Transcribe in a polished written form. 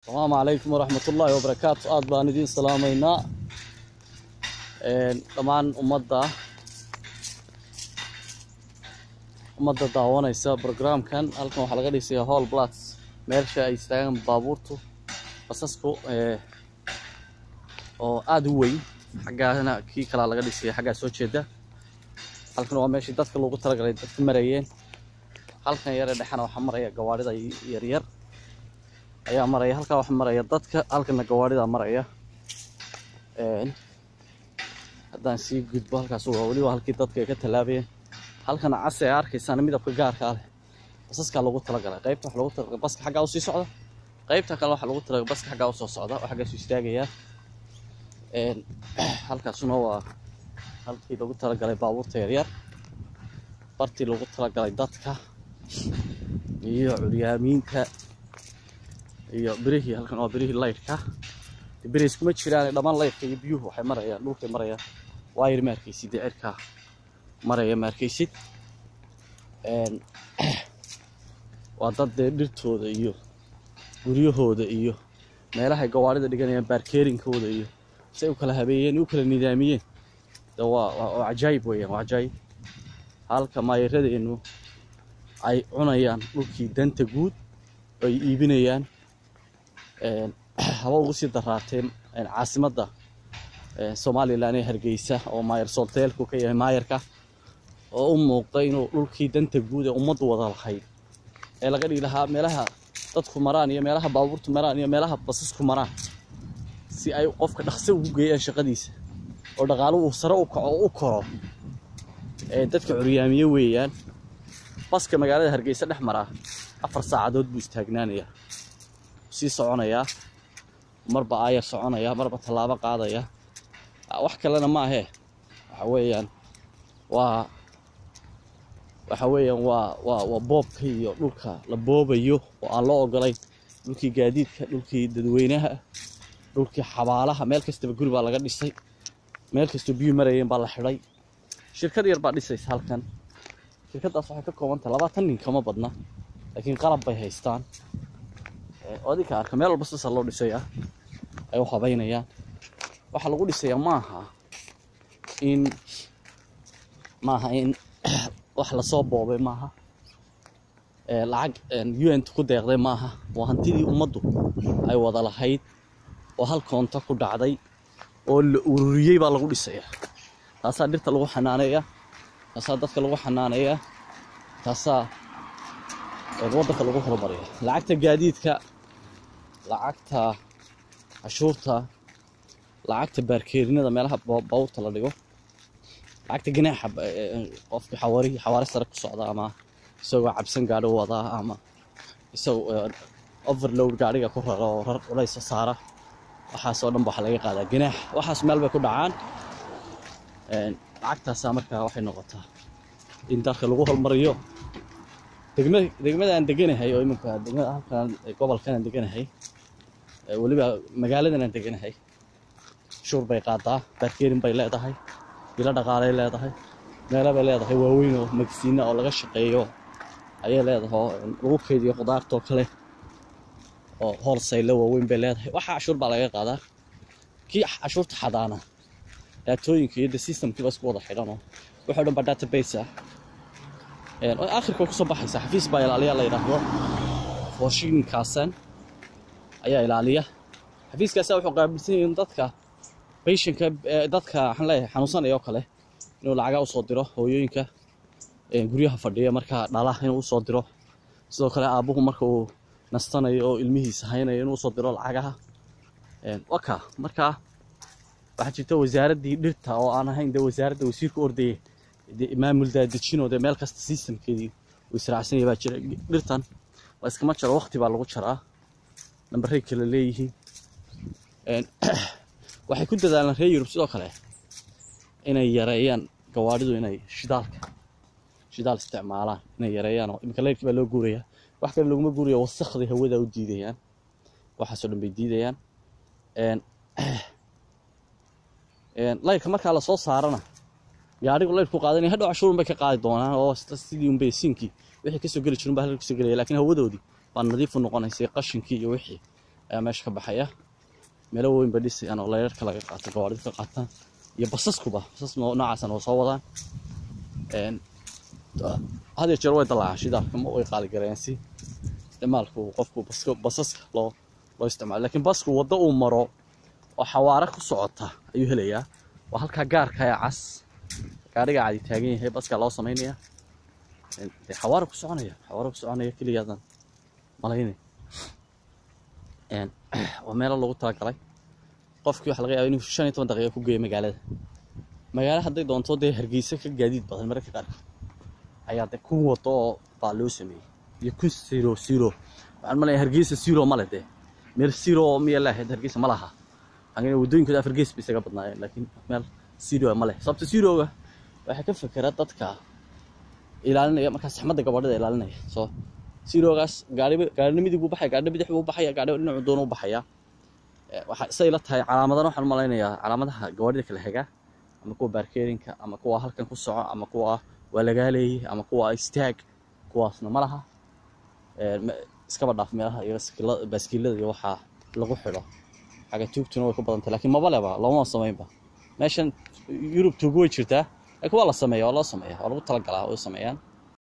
السلام عليكم ورحمة الله وبركاته. أد بان idin salaamayna dhamaan ummadda daawanaysa barnaamijkan halkan waxa laga dhisay hall blocks meesha ay istaagan baabuurtu basasku oo aad u weyn xagaana kii kala laga dhisay xagaa soo jeeda halkan waa meeshii dadka loogu talagalay dadka marayeen halkan yar dhaxana waxa maraya gawaarida yar yar ayaa maraya halka waxa maraya dadka halkan gawaarida maraya haddaan sii gudbo halkaas waa wali halkii dadka ka talaabeen halkan cas ay arkaysan midabka gaarka ah basaska lagu talagalay qaybta waxa lagu talagalay baska xagaa u sii socda qaybta kale waxa lagu talagalay baska xagaa u soo socda waxa xagaa soo istaagaya halkaasuna waa halkii lagu talagalay baabuurta yar yar bartii lagu talagalay dadka iyo curyaaminta iyo birihi halkan waa birihi lightka biriis kuma jiraan dhamaan lightka iyo biyuhu waxay marayaan dhulka marayaan wire markaysid cirka maraya markaysid waa dad dhirtooda iyo guryahooda iyo meelaha gawaarida dhiganayaan parkeringkooda iyo say u kala habeeyeen u kala nidaamiyeen waa ajaayib weeyaan waa ajaayib halka maayaradeennu ay cunayaan dhulkii danta guud ay iibinayaan haba ugu sii daraateen caasimadda Soomaaliland ee Hargeysa oo maayar Solteelku ka yahay maayarka oo u muuqday inuu dhulkii danta guud ee ummaddu wada lahayd ee laga dhigi lahaa meelaha dadku maraan iyo meelaha baabuurtu maraan iyo meelaha basasku maraan si ay qofka dhaqso ugu geeyaan shaqadiisa oo dhaqaaluhu sare u kaco u koro dadka curyaamiye weeyaan baska magaalada Hargeysa dhex mara 4 saacadood buu istaagnaanaya si soconaya marba ayar soconaya marba talaabo qaadaya wax kalena ma aha waxa weeyaan waa boobka iyo dhulka la boobayo oo aan loo ogolayn dhulkii gaadiidka dhulkii dadweynaha dhulkii xabaalaha meel kasta guri baa laga dhisay meel kasta biyo marayeen baa la xiray shirkad yar baa dhisay halkan shirkadaas waxay ka kooban tahay 20 nin kama badna laakiin qalab bay haystaan odika arka meel walba sida loo dhisay ay wax habeynayaan waxa lagu dhisay maaha in wax la soo boobay maaha lacag UN ku deeqday maaha waa hantidii ummaddu ay wada lahayd oo hal koonto ku dhacday oo la ururiyay baa lagu dhisay taasa dhirta lagu xanaaneeyaa taasa dadka lagu xanaaneeyaa taasa waddanka lagu horumariyo lacagta gaadiidka lacagta cashuurta lacagta baarkeerinada meelaha baabuurta la dhigo lacagta ganaaxa qofka xawaare sare ku socda ama isagoo cabsan gaadho wada ama isagoo overload gaadhiga ku raro oo culays saara waxaas oo dhan waxa laga qaadaa ganaax waxaas meel bay ku dhacaan lacagtaas markaa waxay noqotaa in dalka lagu horumariyo degmada aan deganahay oo iminka degmada halkan gobolkan aan deganahay waliba magaaladan aan deganahay shuur bay qaadaa baarkeerin bay leedahay ila dhaqaalay leedahay meelo bay leedahay waaweyn oo magsiina oo laga shaqeeyo ayay leedahay lagu keydiyo qudaarta oo kale oo wholesale waaweyn bay leedahay waxa cashuur baa laga qaadaa kii cashuurta xadaana daatooyinka iyo systemkii baa isku wada xidhan waxa dhan database oo aakhirka ku soo baxaysa xafiis baa ilaaliya la yiraahdo Washington ayaa ilaaliya xafiiskaas wuxuu qaabilsan yahay dadka patientka dadka waxaan leeyahay xanuunsanaya oo kale inuu lacag u soo diro hooyooyinka guryaha fadhiya marka dhalaha inuu soo diro sidoo kale aabuhu marka uu nastanayo oo ilmihiisa haynayo inuu soo diro lacagaha marka waxa jirta wasaaradii dhirta oo aan ahayn wasaaradda wasiirka ordayay maamul daadejinooda meel kasta systemkeedii uu israacsan yahay baa jira dhirtan waa iska jiro waqti baa lagu jaraa nambaray kala leeyihiin waxay ku dadaalaan reer Yurub sidoo kale inay yareeyaan gawaaridu inay shidaal isticmaalaan inay yareeyaan oo imka leerkii baa loo guurayaa wax kale laguma guurayo wasakhda hawada u diidayaan waxaas oo dhan bay diidayaan leerka marka la soo saarana gaarigu leer ku qaadanay hadhow cashuur bay ka qaadi doonaan oo sidii un baysinkii wixii ka soo gali jirin baa halka soo galay laakiin hawadoodii baan nadiif u noqonaysay qashinkii iyo wixii ayaa meesha ka baxaya meelo weyn ba dhisi aan leerarka laga qaato gawaarida ka qaataan iyo basaskuba basas noocaas oo soo wadaan هذا الجروي طلع شيء ما هو يقال جرينسي استعمالك وقفك بصصك لو استعمال لكن بصك وضعوا مرو وحوارك وصعدتها أيها ليا وهالك جارك يا عس جارك عادي تاجين هي بصك الله صمينيا حوارك وصعانية كل يوم ملايين وميل الله تعالى قفك وحلقة إنه في شنطة دقيقة كوجي مقالة حد يدون صوته هرجيسك جديد بدل مرة كتير أيات كون وطاء بالوسمي يكون سيرو بعد ما له هرجيس سيرو مالته مير سيرو ميله هرجيس مالها أنا ودين كده هرجيس بس قبضنا لكن ميل سيرو ماله صبت سيرو وحكي فكرة تتكا إلى أن ما كان سحمد قبضة إلى أن صو سيرو غاس قارن ميدي بوبحية قارن ميدي بوبحية قارن إنه دونه بحية سيلتها علامة نروح الملايين علامتها قوارد كل حاجة أما كوا باركيرينك أما كوا هالكن كوسعة أما كوا ولقالي أما كوا استاج كواسنا ملها إسكابر ضعف ملها يرسك بسكيلة يوحى لغو حلو حاجة توكتون وكبرت لكن ما بلا بقى الله ما صميم بقى ماشان يوروب توجوي شرته لكن والله صمية والله طلق على صميان